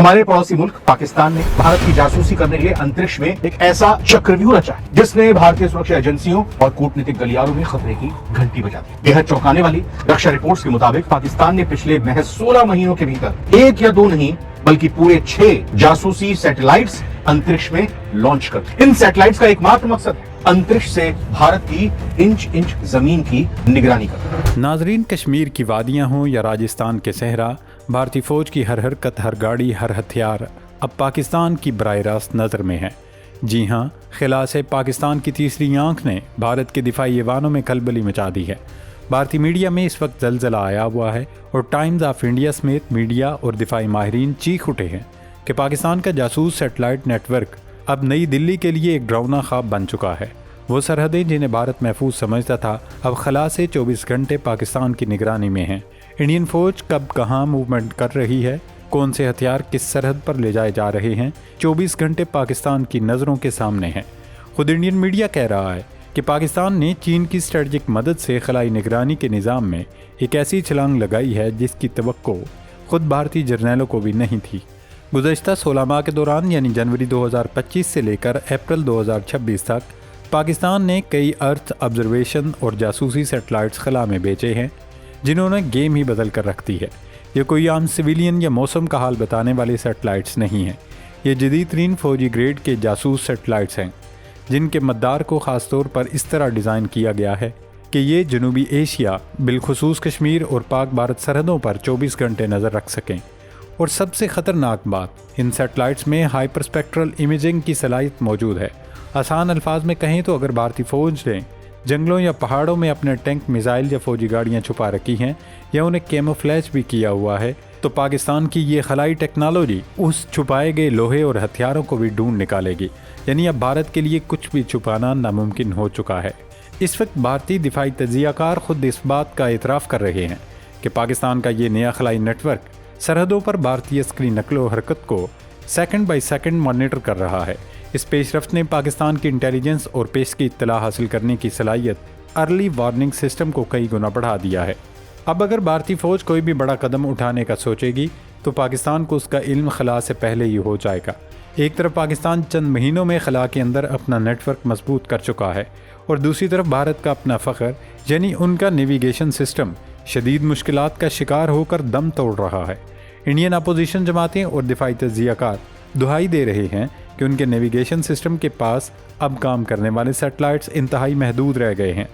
हमारे पड़ोसी मुल्क पाकिस्तान ने भारत की जासूसी करने के लिए अंतरिक्ष में एक ऐसा चक्रव्यूह रचा है जिसने भारतीय सुरक्षा एजेंसियों और कूटनीतिक गलियारों में खतरे की घंटी बजा दी। बेहद चौंकाने वाली रक्षा रिपोर्ट्स के मुताबिक पाकिस्तान ने पिछले महज 16 महीनों के भीतर 1 या 2 नहीं बल्कि पूरे 6 जासूसी सैटेलाइट्स अंतरिक्ष में लॉन्च कर दी। इन सैटेलाइट्स का एकमात्र मकसद है अंतरिक्ष से भारत की इंच इंच जमीन की निगरानी करना। नाजरीन, कश्मीर की वादियां हों या राजस्थान के सहरा, भारतीय फौज की हर हरकत, हर गाड़ी, हर हथियार अब पाकिस्तान की बराह रास्त नज़र में है। जी हाँ, खिला से पाकिस्तान की तीसरी आंख ने भारत के दिफाई ऐवानों में खलबली मचा दी है। भारतीय मीडिया में इस वक्त जलजला आया हुआ है और टाइम्स ऑफ इंडिया समेत मीडिया और दिफाई माहिरीन चीख उठे हैं कि पाकिस्तान का जासूस सैटेलाइट नेटवर्क अब नई दिल्ली के लिए एक डरावना ख्वाब बन चुका है। वो सरहदें जिन्हें भारत महफूज समझता था अब खला से 24 घंटे पाकिस्तान की निगरानी में हैं। इंडियन फौज कब कहाँ मूवमेंट कर रही है, कौन से हथियार किस सरहद पर ले जाए जा रहे हैं, 24 घंटे पाकिस्तान की नज़रों के सामने हैं। खुद इंडियन मीडिया कह रहा है कि पाकिस्तान ने चीन की स्ट्रेटजिक मदद से खलाई निगरानी के निज़ाम में एक ऐसी छलांग लगाई है जिसकी तवक्को खुद भारतीय जर्नैलों को भी नहीं थी। गुज़श्ता 16 माह के दौरान यानी जनवरी 2025 से लेकर अप्रैल 2026 तक पाकिस्तान ने कई अर्थ ऑब्जर्वेशन और जासूसी सैटेलाइट्स खला में बेचे हैं जिन्होंने गेम ही बदल कर रख दी है। ये कोई आम सिविलियन या मौसम का हाल बताने वाले सैटेलाइट्स नहीं हैं। ये जदीद तरीन फौजी ग्रेड के जासूस सैटेलाइट्स हैं जिनके मद्दार को ख़ास तौर पर इस तरह डिज़ाइन किया गया है कि ये जनूबी एशिया बिलखुसूस कश्मीर और पाक भारत सरहदों पर 24 घंटे नज़र रख सकें। और सबसे ख़तरनाक बात, इन सैटेलाइट्स में हाइपरस्पेक्ट्रल इमेजिंग की सलाहियत मौजूद है। आसान अल्फाज में कहें तो अगर भारतीय फ़ौज ने जंगलों या पहाड़ों में अपने टैंक, मिसाइल या फौजी गाड़ियां छुपा रखी हैं या उन्हें कैमोफ्लेज भी किया हुआ है तो पाकिस्तान की ये खलाई टेक्नोलॉजी उस छुपाए गए लोहे और हथियारों को भी ढूंढ निकालेगी। यानी अब भारत के लिए कुछ भी छुपाना नामुमकिन हो चुका है। इस वक्त भारतीय दिफाई तजियाकार खुद इस बात का एतराफ़ कर रहे हैं कि पाकिस्तान का ये नया खलाई नेटवर्क सरहदों पर भारतीय अस्करी नकलो हरकत को सेकंड बाई सेकंड मॉनिटर कर रहा है। इस पेशरफ्त ने पाकिस्तान की इंटेलिजेंस और पेश की इत्तला हासिल करने की सलाहियत अर्ली वार्निंग सिस्टम को कई गुना बढ़ा दिया है। अब अगर भारतीय फ़ौज कोई भी बड़ा कदम उठाने का सोचेगी तो पाकिस्तान को उसका इल्म खला से पहले ही हो जाएगा। एक तरफ पाकिस्तान चंद महीनों में खला के अंदर अपना नेटवर्क मजबूत कर चुका है और दूसरी तरफ भारत का अपना फ़ख्र यानी उनका नेविगेशन सिस्टम शदीद मुश्किलात का शिकार होकर दम तोड़ रहा है। इंडियन अपोजिशन जमातें और दिफाई तजियाकार दुहाई दे रहे हैं कि उनके नेविगेशन सिस्टम के पास अब काम करने वाले सैटेलाइट्स इंतहाई महदूद रह गए हैं।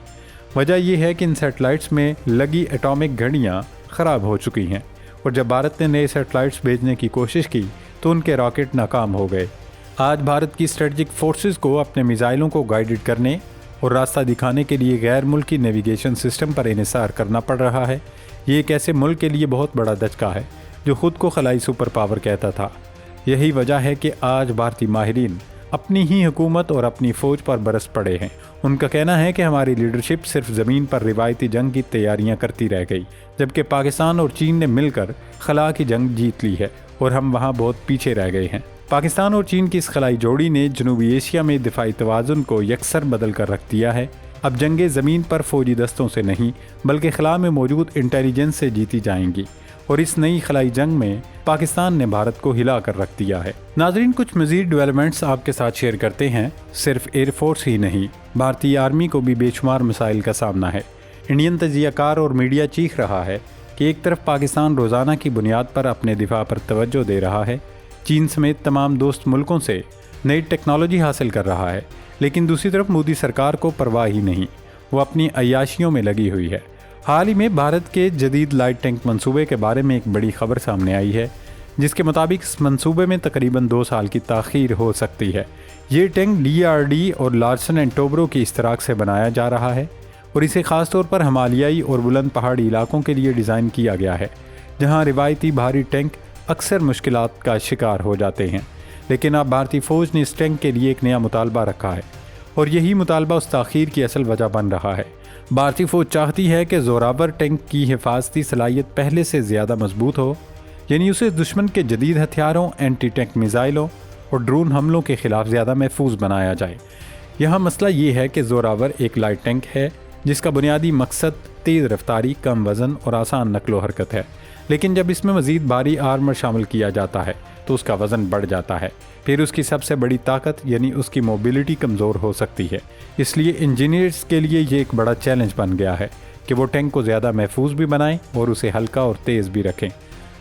वजह यह है कि इन सैटेलाइट्स में लगी एटॉमिक घड़ियाँ ख़राब हो चुकी हैं और जब भारत ने नए सैटेलाइट्स भेजने की कोशिश की तो उनके रॉकेट नाकाम हो गए। आज भारत की स्ट्रेटजिक फोर्सेस को अपने मिसाइलों को गाइडेड करने और रास्ता दिखाने के लिए गैर मुल्की नेविगेशन सिस्टम पर इन्हिसार करना पड़ रहा है। ये एक ऐसे मुल्क के लिए बहुत बड़ा धचका है जो ख़ुद को खलाई सुपर पावर कहता था। यही वजह है कि आज भारतीय माहिरीन अपनी ही हुकूमत और अपनी फ़ौज पर बरस पड़े हैं। उनका कहना है कि हमारी लीडरशिप सिर्फ ज़मीन पर रिवायती जंग की तैयारियां करती रह गई, जबकि पाकिस्तान और चीन ने मिलकर खला की जंग जीत ली है और हम वहां बहुत पीछे रह गए हैं। पाकिस्तान और चीन की इस खलाई जोड़ी ने जनूबी एशिया में दिफाई तवाज़ुन को यकसर बदल कर रख दिया है। अब जंगें ज़मीन पर फ़ौजी दस्तों से नहीं बल्कि खला में मौजूद इंटेलिजेंस से जीती जाएंगी और इस नई खलाई जंग में पाकिस्तान ने भारत को हिला कर रख दिया है। नाजरीन, कुछ मज़ीद डेवलपमेंट्स आपके साथ शेयर करते हैं। सिर्फ एयरफोर्स ही नहीं, भारतीय आर्मी को भी बेशुमार मसाइल का सामना है। इंडियन तजियाकार और मीडिया चीख रहा है कि एक तरफ पाकिस्तान रोज़ाना की बुनियाद पर अपने दिफा पर तवज्जो दे रहा है, चीन समेत तमाम दोस्त मुल्कों से नई टेक्नोलॉजी हासिल कर रहा है, लेकिन दूसरी तरफ मोदी सरकार को परवाह ही नहीं, वो अपनी अय्याशियों में लगी हुई है। हाल ही में भारत के जदीद लाइट टैंक मंसूबे के बारे में एक बड़ी खबर सामने आई है जिसके मुताबिक इस मंसूबे में तकरीबन 2 साल की ताख़ीर हो सकती है। ये टैंक DRD और लार्सन एंड टोब्रो की इश्तराक से बनाया जा रहा है और इसे ख़ास तौर पर हिमालयाई और बुलंद पहाड़ी इलाकों के लिए डिज़ाइन किया गया है जहाँ रिवायती भारी टैंक अक्सर मुश्किलात का शिकार हो जाते हैं। लेकिन अब भारतीय फ़ौज ने इस टैंक के लिए एक नया मुतालबा रखा है और यही मुतालबा उस ताख़ीर की असल वजह बन रहा है। भारतीय फ़ौज चाहती है कि ज़ोरावर टैंक की हिफाजती सलाहियत पहले से ज़्यादा मजबूत हो, यानी उसे दुश्मन के जदीद हथियारों, एंटी टैंक मिसाइलों और ड्रोन हमलों के ख़िलाफ़ ज़्यादा महफूज बनाया जाए। यहाँ मसला ये है कि ज़ोरावर एक लाइट टैंक है जिसका बुनियादी मकसद तेज़ रफ्तारी, कम वज़न और आसान नकलो हरकत है, लेकिन जब इसमें मज़ीद भारी आर्मर शामिल किया जाता है تو اس کا وزن بڑھ جاتا ہے، پھر اس کی سب سے بڑی طاقت یعنی اس کی موبلٹی کمزور ہو سکتی ہے۔ اس لیے انجینئرز کے لیے یہ ایک بڑا چیلنج بن گیا ہے کہ وہ ٹینک کو زیادہ محفوظ بھی بنائیں اور اسے ہلکا اور تیز بھی رکھیں۔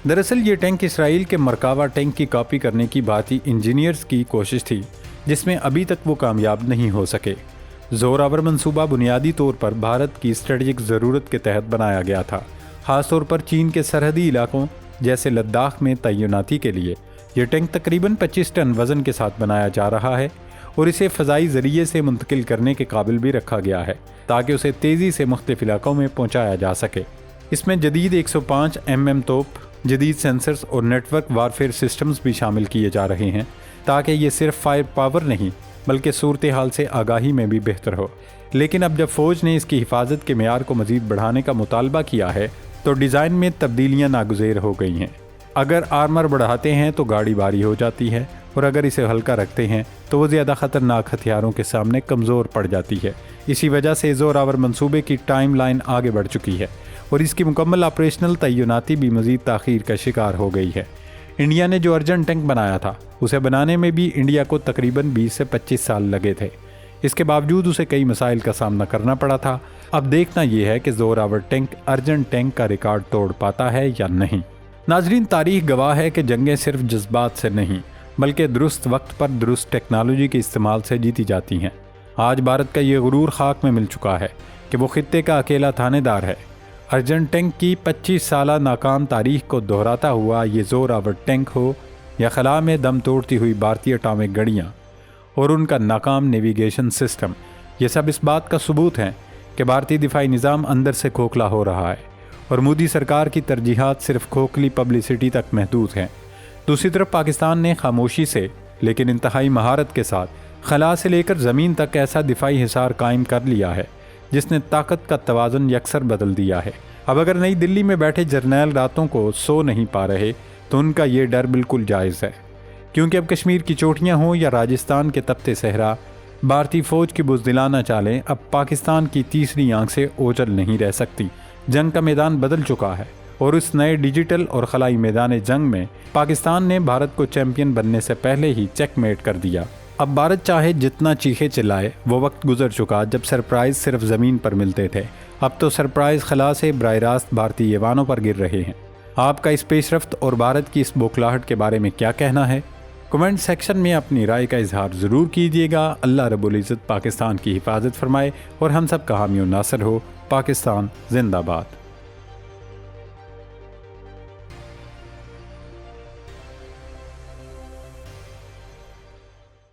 دراصل یہ ٹینک اسرائیل کے مرکاوا ٹینک کی کاپی کرنے کی بھارتی انجینئرز کی کوشش تھی، جس میں ابھی تک وہ کامیاب نہیں ہو سکے۔ زور آور منصوبہ بنیادی طور پر بھارت کی اسٹریٹجک ضرورت کے تحت بنایا گیا تھا، خاص طور پر چین کے سرحدی علاقوں جیسے لداخ میں تعیناتی کے لیے۔ یہ ٹینک تقریباً 25 ٹن وزن کے ساتھ بنایا جا رہا ہے اور اسے فضائی ذریعے سے منتقل کرنے کے قابل بھی رکھا گیا ہے تاکہ اسے تیزی سے مختلف علاقوں میں پہنچایا جا سکے۔ اس میں جدید 105 mm توپ، جدید سینسرز اور نیٹ ورک وارفیئر سسٹمز بھی شامل کیے جا رہے ہیں تاکہ یہ صرف فائر پاور نہیں بلکہ صورتحال سے آگاہی میں بھی بہتر ہو۔ لیکن اب جب فوج نے اس کی حفاظت کے معیار کو مزید بڑھانے کا مطالبہ کیا ہے تو ڈیزائن میں تبدیلیاں ناگزیر ہو گئی ہیں۔ اگر آرمر بڑھاتے ہیں تو گاڑی بھاری ہو جاتی ہے اور اگر اسے ہلکا رکھتے ہیں تو وہ زیادہ خطرناک ہتھیاروں کے سامنے کمزور پڑ جاتی ہے۔ اسی وجہ سے زور آور منصوبے کی ٹائم لائن آگے بڑھ چکی ہے اور اس کی مکمل آپریشنل تعیناتی بھی مزید تاخیر کا شکار ہو گئی ہے۔ انڈیا نے جو ارجن ٹینک بنایا تھا اسے بنانے میں بھی انڈیا کو تقریباً 20 سے 25 سال لگے تھے۔ اس کے باوجود اسے کئی مسائل کا سامنا کرنا پڑا تھا۔ اب دیکھنا یہ ہے کہ زور آور ٹینک ارجن ٹینک کا ریکارڈ توڑ پاتا ہے یا نہیں۔ ناظرین، تاریخ گواہ ہے کہ جنگیں صرف جذبات سے نہیں بلکہ درست وقت پر درست ٹیکنالوجی کے استعمال سے جیتی جاتی ہیں۔ آج بھارت کا یہ غرور خاک میں مل چکا ہے کہ وہ خطے کا اکیلا تھانے دار ہے۔ ارجن ٹینک کی 25 سالہ ناکام تاریخ کو دہراتا ہوا یہ زور آور ٹینک ہو یا خلا میں دم توڑتی ہوئی بھارتی اٹامک گڑیاں اور ان کا ناکام نیویگیشن سسٹم، یہ سب اس بات کا ثبوت ہیں کہ بھارتی دفاعی نظام اندر سے کھوکھلا ہو رہا ہے اور مودی سرکار کی ترجیحات صرف کھوکھلی پبلسٹی تک محدود ہیں۔ دوسری طرف پاکستان نے خاموشی سے لیکن انتہائی مہارت کے ساتھ خلا سے لے کر زمین تک ایسا دفاعی حصار قائم کر لیا ہے جس نے طاقت کا توازن یکسر بدل دیا ہے۔ اب اگر نئی دلی میں بیٹھے جرنیل راتوں کو سو نہیں پا رہے تو ان کا یہ ڈر بالکل جائز ہے، کیونکہ اب کشمیر کی چوٹیاں ہوں یا راجستھان کے تپتے صحرا، بھارتی فوج کی بزدلانہ چالیں اب پاکستان کی تیسری آنکھ سے اوجھل نہیں رہ سکتی۔ جنگ کا میدان بدل چکا ہے اور اس نئے ڈیجیٹل اور خلائی میدان جنگ میں پاکستان نے بھارت کو چیمپئن بننے سے پہلے ہی چیک میٹ کر دیا۔ اب بھارت چاہے جتنا چیخے چلائے، وہ وقت گزر چکا جب سرپرائز صرف زمین پر ملتے تھے۔ اب تو سرپرائز خلا سے براہ راست بھارتی ایوانوں پر گر رہے ہیں۔ آپ کا اس پیش رفت اور بھارت کی اس بوکھلاہٹ کے بارے میں کیا کہنا ہے؟ کمنٹ سیکشن میں اپنی رائے کا اظہار ضرور کیجیے گا۔ اللہ رب العزت پاکستان کی حفاظت فرمائے اور ہم سب کا حامی و ناصر ہو۔ پاکستان زندہ باد۔